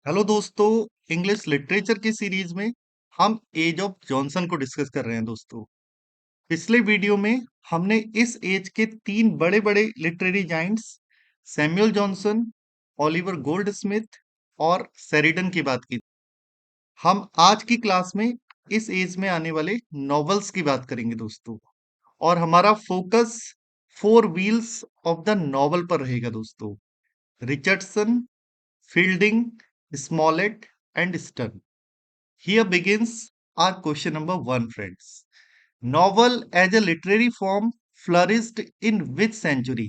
Hello दोस्तों। English literature की series में हम एज ऑफ जॉनसन को डिस्कस कर रहे हैं दोस्तों। पिछले वीडियो में हमने इस एज के तीन बड़े बड़े literary Giants Samuel Johnson, Oliver Goldsmith और शेरिडन की बात की। हम आज की क्लास में इस एज में आने वाले नॉवेल्स की बात करेंगे दोस्तों, और हमारा focus four wheels of the novel पर रहेगा दोस्तों। Richardson, Fielding, Smollett, and Stern. Here begins our question number one, friends. Novel as a literary form flourished in which century?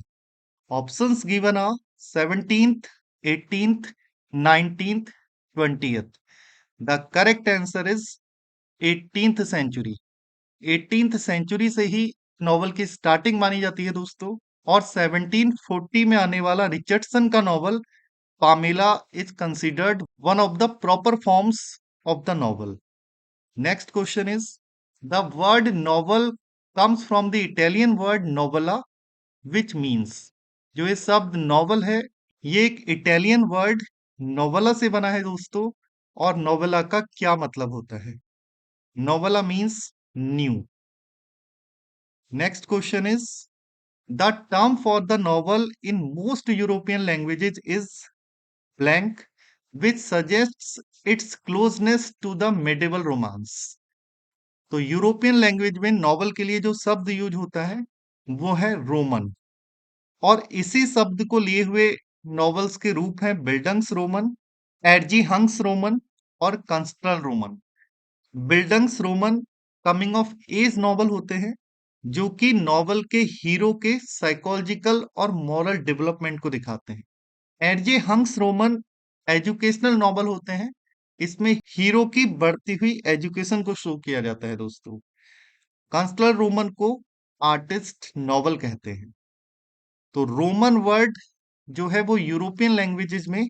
Options given are 17th, 18th, 19th, 20th. The correct answer is 18th century. 18th century से ही novel की starting मानी जाती है दोस्तों। और 1740 में आने वाला रिचर्डसन का novel Pamela is considered one of the proper forms of the novel. Next question is, the word novel comes from the Italian word novella, which means, जो ये शब्द नॉवल है, ये एक इटालियन वर्ड नोवेला से बना है दोस्तों। और नोवेला का क्या मतलब होता है? Novella means new. Next question is, the term for the novel in most European languages is blank, which suggests its closeness to the medieval romance. तो यूरोपियन लैंग्वेज में नॉवल के लिए जो शब्द यूज होता है वो है रोमन। और इसी शब्द को लिए हुए नॉवेल्स के रूप हैं bildungsroman, erziehungsroman और kunstlerroman. Bildungsroman coming of age novel होते हैं, जो कि नॉवल के हीरो के साइकोलॉजिकल और मॉरल डेवलपमेंट को दिखाते हैं। एडजे हंग्स रोमन एजुकेशनल नॉवल होते हैं, इसमें हीरो की बढ़ती हुई एजुकेशन को शो किया जाता है दोस्तों। कांस्टलर रोमन को आर्टिस्ट नॉवल कहते हैं। तो रोमन वर्ड जो है वो यूरोपियन लैंग्वेजेस में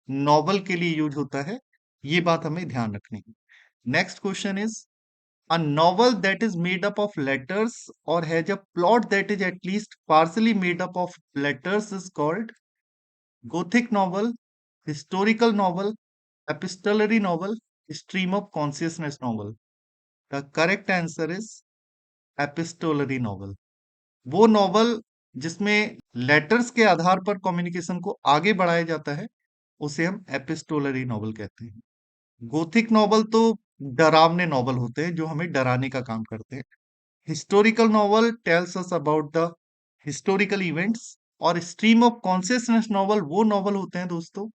नॉवल के लिए यूज होता है, ये बात हमें ध्यान रखनी है। Next question is, a novel that is made up of letters और has a plot that is at least partly made up of letters is called Gothic novel, historical novel, epistolary novel, stream of consciousness novel. The correct answer is epistolary novel. वो novel जिसमें letters के आधार पर communication को आगे बढ़ाया जाता है, उसे हम एपिस्टोलरी नॉवल कहते हैं। गोथिक नॉवल तो डरावने नॉवल होते हैं जो हमें डराने का काम करते हैं। Historical novel tells us about the historical events. और स्ट्रीम ऑफ कॉन्शियसनेस नॉवल वो नॉवल होते हैं दोस्तों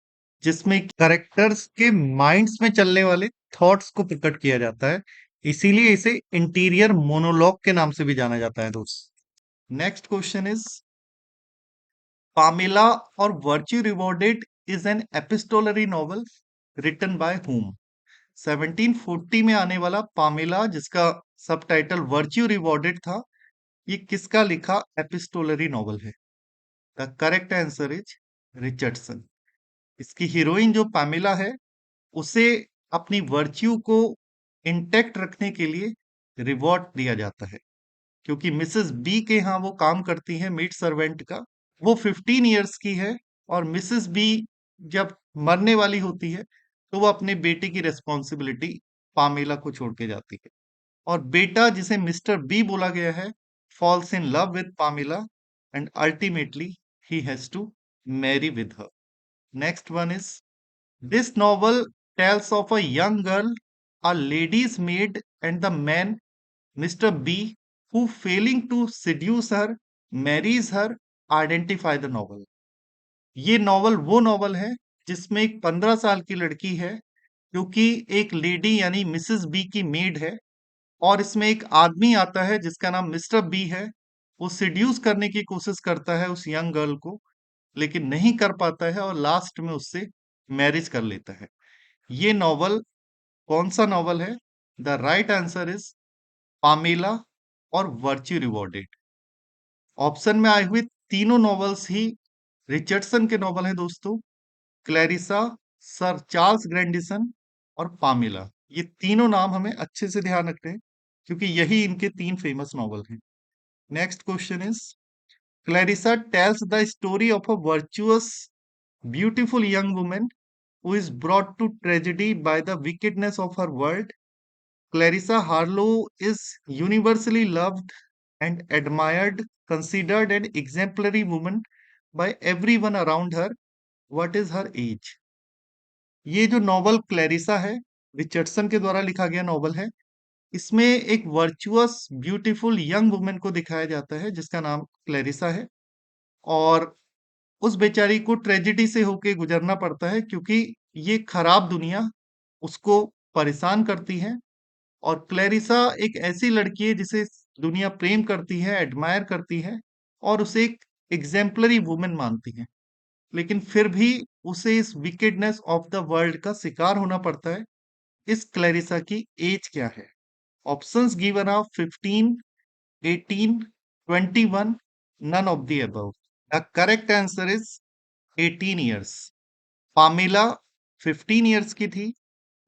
जिसमें कैरेक्टर्स के माइंड्स में चलने वाले थॉट्स को प्रकट किया जाता है, इसीलिए इसे इंटीरियर मोनोलॉग के नाम से भी जाना जाता है दोस्त। नेक्स्ट क्वेश्चन इज, पामेला और virtue rewarded is an epistolary novel written by whom? 1740 में आने वाला पामेला, जिसका सबटाइटल वर्च्यू रिवॉर्डेड था, ये किसका लिखा एपिस्टोलरी नॉवल है? The correct answer is Richardson. इसकी हीरोइन जो पामेला है, उसे अपनी वर्च्यू को इंटैक्ट रखने के लिए रिवॉर्ड दिया जाता है, क्योंकि मिसेस बी के यहाँ वो काम करती है मेड सर्वेंट का। वो 15 इयर्स की है, और मिसेस बी जब मरने वाली होती है तो वो अपने बेटे की रिस्पॉन्सिबिलिटी पामेला को छोड़ के जाती है। और बेटा, जिसे मिस्टर बी बोला गया है, falls in love with Pamela and ultimately he has to marry with her. Next one is, this novel tells of a young girl, a lady's maid, and the man, Mr. B, who, failing to seduce her, marries her. Identify the novel. ये novel वो novel है जिसमें एक 15 साल की लड़की है, जो कि एक लेडी यानी मिसेस बी की मेड है। और इसमें एक आदमी आता है जिसका नाम मिस्टर बी है। वो सिड्यूस करने की कोशिश करता है उस यंग गर्ल को, लेकिन नहीं कर पाता है और लास्ट में उससे मैरिज कर लेता है। ये नॉवल कौन सा नॉवल है? The right answer is Pamela और वर्च्यू रिवॉर्डेड। ऑप्शन में आए हुए तीनों नॉवेल्स ही रिचर्डसन के नॉवल हैं दोस्तों। क्लैरिसा, सर चार्ल्स ग्रैंडिसन और पामेला, ये तीनों नाम हमें अच्छे से ध्यान रखते हैं, क्योंकि यही इनके तीन फेमस नॉवल हैं। Next question is, Clarissa tells the story of a virtuous beautiful young women who is brought to tragedy by the wickedness of her world. Clarissa Harlowe is universally loved and admired, considered an exemplary woman by everyone around her. What is her age? ये जो novel Clarissa है, Richardson के द्वारा लिखा गया novel है। इसमें एक वर्चुअस, ब्यूटीफुल यंग वुमन को दिखाया जाता है जिसका नाम क्लैरिसा है और उस बेचारी को ट्रेजेडी से होके गुजरना पड़ता है क्योंकि ये खराब दुनिया उसको परेशान करती है और क्लैरिसा एक ऐसी लड़की है जिसे दुनिया प्रेम करती है, एडमायर करती है और उसे एक एग्जेम्पलरी वुमन मानती है। लेकिन फिर भी उसे इस विकेडनेस ऑफ द वर्ल्ड का शिकार होना पड़ता है। इस क्लैरिसा की एज क्या है? Options given are 15, 18, 21, none of the above. The correct answer is 18 years. Pamela 15 years की थी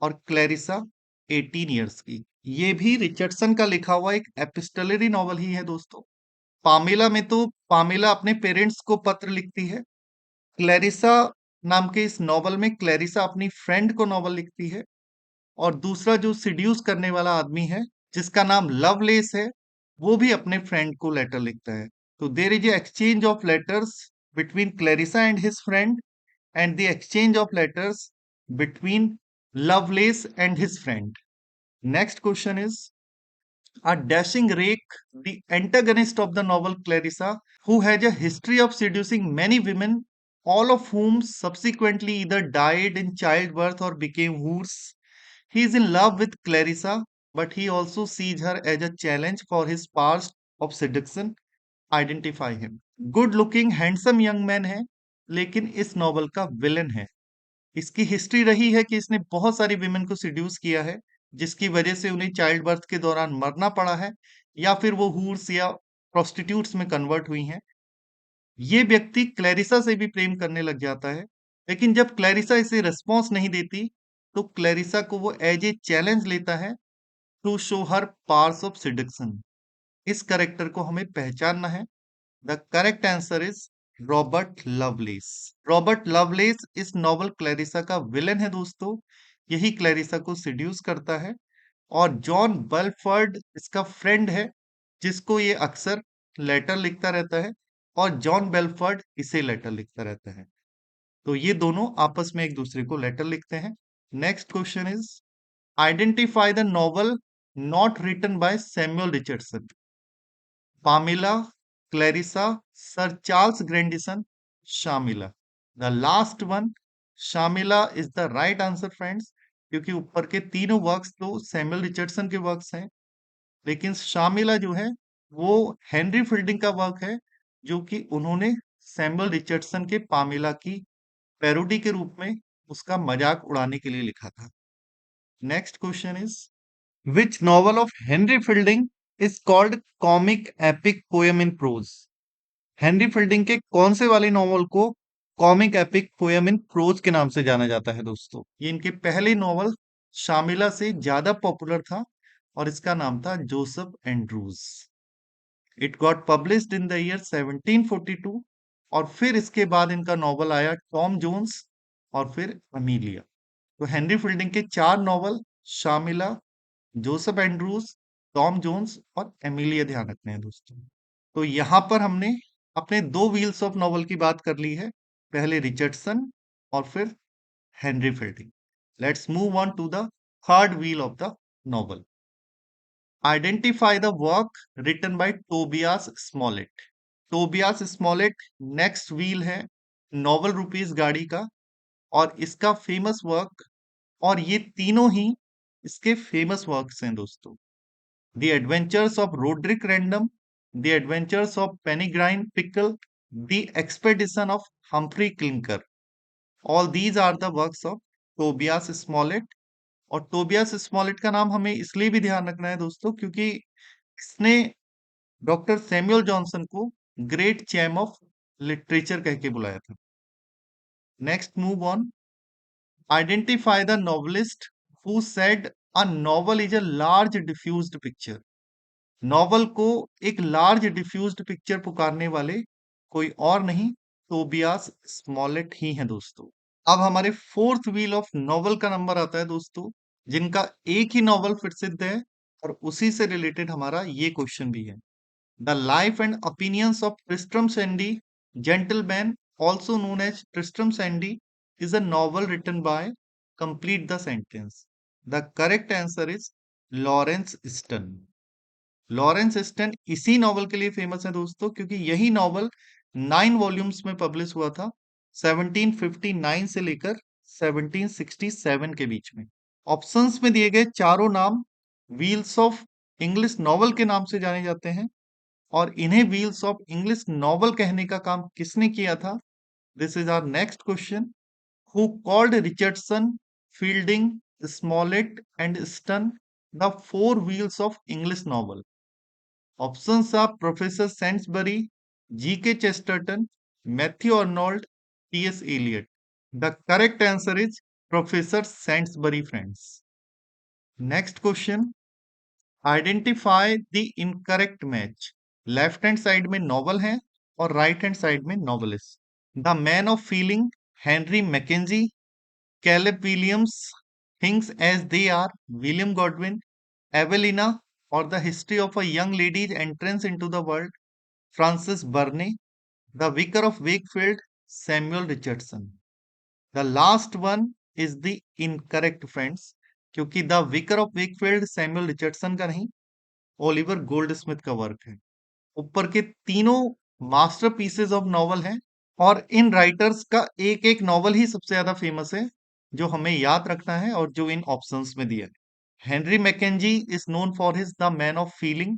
और क्लैरिसा 18 years की। ये भी रिचर्डसन का लिखा हुआ एक एपिस्टलरी नॉवल ही है दोस्तों। पामिला में तो पामिला अपने पेरेंट्स को पत्र लिखती है। क्लैरिसा नाम के इस नॉवल में क्लैरिसा अपनी फ्रेंड को नॉवल लिखती है और दूसरा जो सिड्यूस करने वाला आदमी है जिसका नाम लवलेस है वो भी अपने फ्रेंड को लेटर लिखता है। तो there is exchange of letters between Clarissa and his friend and the exchange of letters between Lovelace and his friend. Next question is a dashing rake, the antagonist of the novel Clarissa, who has a history of seducing many women, all of whom subsequently either died in childbirth or became whores. He is in love with Clarissa, but he also sees her as a challenge for his past of seduction. Identify him. Good looking handsome young man है लेकिन इस novel का villain है। इसकी history रही है कि इसने बहुत सारी विमेन को सिड्यूस किया है जिसकी वजह से उन्हें चाइल्ड बर्थ के दौरान मरना पड़ा है या फिर वो हूर्स या प्रोस्टिट्यूट्स में कन्वर्ट हुई हैं। ये व्यक्ति क्लैरिसा से भी प्रेम करने लग जाता है लेकिन जब क्लैरिसा इसे रिस्पॉन्स नहीं देती तो क्लैरिसा को वो एज ए चैलेंज लेता है to show her powers of seduction. इस करेक्टर को हमें पहचानना है। The correct answer is Robert Lovelace. Robert Lovelace इस नॉवल क्लैरिसा का विलन है दोस्तों। यही क्लैरिसा को सिड्यूस करता है और जॉन बेलफर्ड इसका फ्रेंड है जिसको ये अक्सर लेटर लिखता रहता है और जॉन बेलफर्ड इसे लेटर लिखता रहता है। तो ये दोनों आपस में एक दूसरे को लेटर लिखते हैं। Next question is identify the novel not written by Samuel Richardson. Pamela, Clarissa, Sir Charles Grandison, Shamela. The last one Shamela is the right answer friends क्योंकि ऊपर के तीनों वर्क्स तो सैमुअल रिचर्डसन के वर्क्स हैं लेकिन शामिला जो है वो हेनरी फील्डिंग का वर्क है जो कि उन्होंने सैमुअल रिचर्डसन के पामिला की पैरोडी के रूप में उसका मजाक उड़ाने के लिए लिखा था। Next question is Which novel of Henry Fielding is called comic epic poem in prose? Henry Fielding के कौन से वाली नॉवल को comic epic poem in prose के नाम से जाना जाता है दोस्तों? ये इनके पहले नॉवल शामिला से ज्यादा पॉपुलर था और इसका नाम था Joseph Andrews. It got published in the year 1742 और फिर इसके बाद इनका नॉवल आया टॉम जोन्स और फिर अमीलिया। तो हेनरी फील्डिंग के 4 novel Shamela, Joseph Andrews, Tom Jones और एमिलिया ध्यान रखने हैं दोस्तों। तो यहां पर हमने अपने 2 व्हील्स ऑफ नॉवल की बात कर ली है, पहले रिचर्डसन और फिर Henry Fielding. Let's move on to the third wheel of the novel. Identify the work written by Tobias Smollett. Tobias Smollett next wheel है नॉवल रुपीज गाड़ी का और इसका फेमस वर्क और ये तीनों ही इसके फेमस वर्क्स हैं दोस्तों। The adventures of Roderick Random, the adventures of Peregrine Pickle, the expedition of Humphry Clinker. All these are the works of Tobias Smollett. और टोबियास स्मॉलेट का नाम हमें इसलिए भी ध्यान रखना है दोस्तों क्योंकि इसने डॉक्टर सैमुअल जॉनसन को ग्रेट चैम ऑफ लिटरेचर कह के बुलाया था। Next move on. Identify the novelist who said a novel is a large diffused picture. Novel को एक लार्ज डिफ्यूज्ड पिक्चर पुकारने वाले कोई और नहीं टोबियास स्मॉलेट ही हैं दोस्तों। अब हमारे फोर्थ व्हील ऑफ नॉवल का नंबर आता है दोस्तों, जिनका एक ही नॉवल प्रसिद्ध है और उसी से रिलेटेड हमारा ये क्वेश्चन भी है। The life and opinions of Tristram Shandy, gentleman, also known as Tristram Shandy, is a novel written by, complete the sentence. The correct answer is Laurence Sterne. Laurence Sterne इसी novel के लिए famous है दोस्तों, क्योंकि यही novel 9 volumes में publish हुआ था 1759 से लेकर 1767 के बीच में। ऑप्शंस में दिए गए चारों नाम व्हील्स ऑफ इंग्लिश नॉवल के नाम से जाने जाते हैं, और इन्हें व्हील्स ऑफ इंग्लिश नॉवल कहने का काम किसने किया था? This is our next question. Who called Richardson, Fielding, Smollett and Sterne the four wheels of English novel? Options are Professor Sainsbury, G.K. Chesterton, Matthew Arnold, T.S. Eliot. The correct answer is Professor Sainsbury, friends. Next question. Identify the incorrect match. Left hand side में novel है और right hand side में novelist. The man of feeling, Henry Mackenzie, Caleb Williams, things as they are, William Godwin, Evelina, और the history of a young lady's entrance into the world, Frances Burney, the vicar of Wakefield, Samuel Richardson. The last one is the incorrect, friends, क्योंकि the vicar of Wakefield Samuel Richardson का नहीं, Oliver Goldsmith का work है। ऊपर के तीनों master pieces of novel हैं, और इन राइटर्स का एक एक नॉवल ही सबसे ज्यादा फेमस है, जो हमें याद रखना है और जो इन ऑप्शंस में दिया है। Henry Mackenzie is known for his the man of feeling,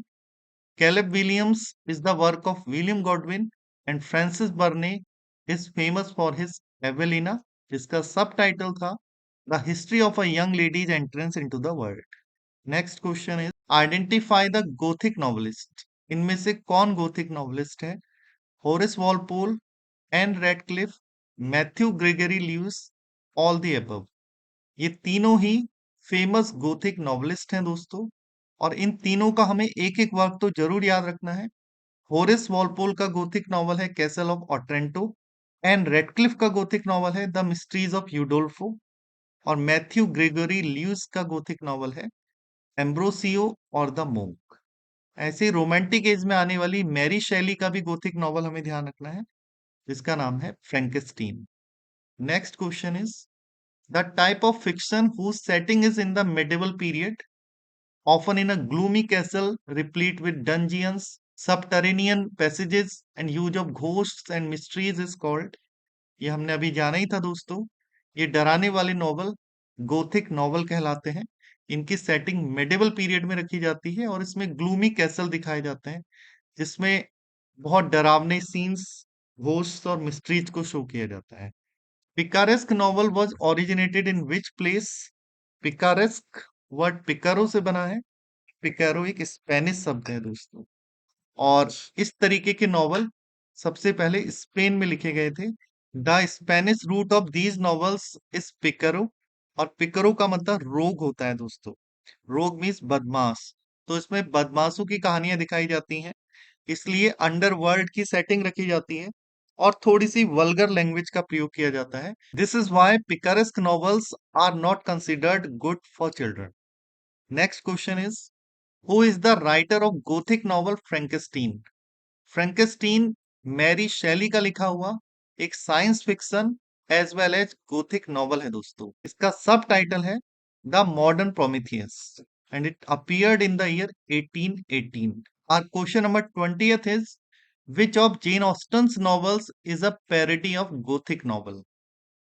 Caleb Williams is the work of William Godwin, and Francis Burney is famous for his Evelina, जिसका सब टाइटल था the history of a young lady's entrance into the world. Next question is identify the Gothic novelist. इनमें से कौन Gothic novelist है? Horace Walpole, Ann Radcliffe, Matthew Gregory Lewis, all the above. ये तीनों ही famous Gothic novelist हैं दोस्तों, और इन तीनों का हमें एक एक वर्क तो जरूर याद रखना है। होरेस वॉलपोल का गोथिक नॉवल है कैसल ऑफ ऑट्रेंटो, एंड रेडक्लिफ का गोथिक नॉवल है द मिस्ट्रीज ऑफ यूडोल्फो, और मैथ्यू ग्रेगोरी ल्यूइस का गोथिक नॉवल है एम्ब्रोसियो और द मोंक। ऐसे रोमांटिक एज में आने वाली मैरी शैली का भी गोथिक नॉवल हमें ध्यान रखना है, जिसका नाम है Frankenstein. Next question is the type of fiction whose setting is in the medieval period, often in a gloomy castle replete with dungeons, subterranean passages and use of ghosts and mysteries is called। ये हमने अभी जाना ही था दोस्तों। ये डराने वाले novel Gothic novel कहलाते हैं। इनकी सेटिंग मेडिवल पीरियड में रखी जाती है, और इसमें ग्लूमी कैसल दिखाए जाते हैं, जिसमें बहुत डरावने सीन्स, घोस्ट और मिस्ट्रीज को शो किया जाता है। Picaresque novel was originated in which place? Picaresque word picaro से बना है। पिकारो एक स्पेनिश शब्द है दोस्तों, और इस तरीके के नॉवल सबसे पहले स्पेन में लिखे गए थे। The Spanish root of these novels is picaro, और पिकरो का मतलब रोग होता है दोस्तों। रोग मीन्स बदमाश। तो इसमें बदमाशों की कहानियां दिखाई जाती हैं, इसलिए अंडरवर्ल्ड की सेटिंग रखी जाती है, और थोड़ी सी वल्गर लैंग्वेज का प्रयोग किया जाता है। This is why picaresque novels are not considered good for children. Next question is who is the writer of Gothic novel Frankenstein? Frankenstein Mary Shelley का लिखा हुआ एक science fiction as well as Gothic novel है दोस्तों। इसका subtitle है the modern Prometheus, and it appeared in the year 1818। Our question number 20th is which of Jane Austen's novels is a parody of Gothic novel?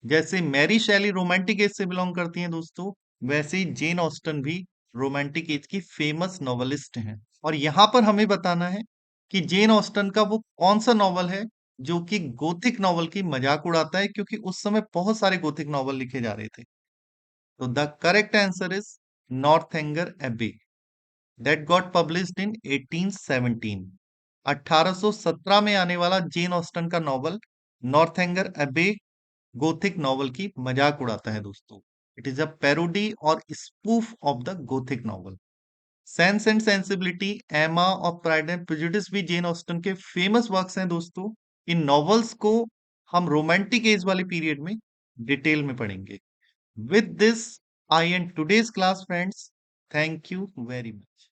जैसे Mary शैली romantic as से belong करती हैं दोस्तों, वैसे ही Jane Austen भी romantic as की famous novelist हैं। और यहाँ पर हमें बताना है कि जेन ऑस्टन का वो कौन सा नॉवल है जो कि गोथिक नॉवल की मजाक उड़ाता है, क्योंकि उस समय बहुत सारे गोथिक नॉवल लिखे जा रहे थे। तो द करेक्ट आंसर इज नॉर्थएंगर एबे, that got published in 1817। 1817 में आने वाला जेन ऑस्टन का नॉवल नॉर्थएंगर एबे गोथिक नॉवल की मजाक उड़ाता है दोस्तों। इट इज अ पैरोडी और spoof of the Gothic novel. Sense and sensibility, एमा और प्राइड एंड प्रेजुडिस भी जेन ऑस्टन के फेमस वर्क्स हैं दोस्तों। इन नॉवेल्स को हम रोमांटिक एज वाले पीरियड में डिटेल में पढ़ेंगे। With this, I end today's class, friends. Thank you very much.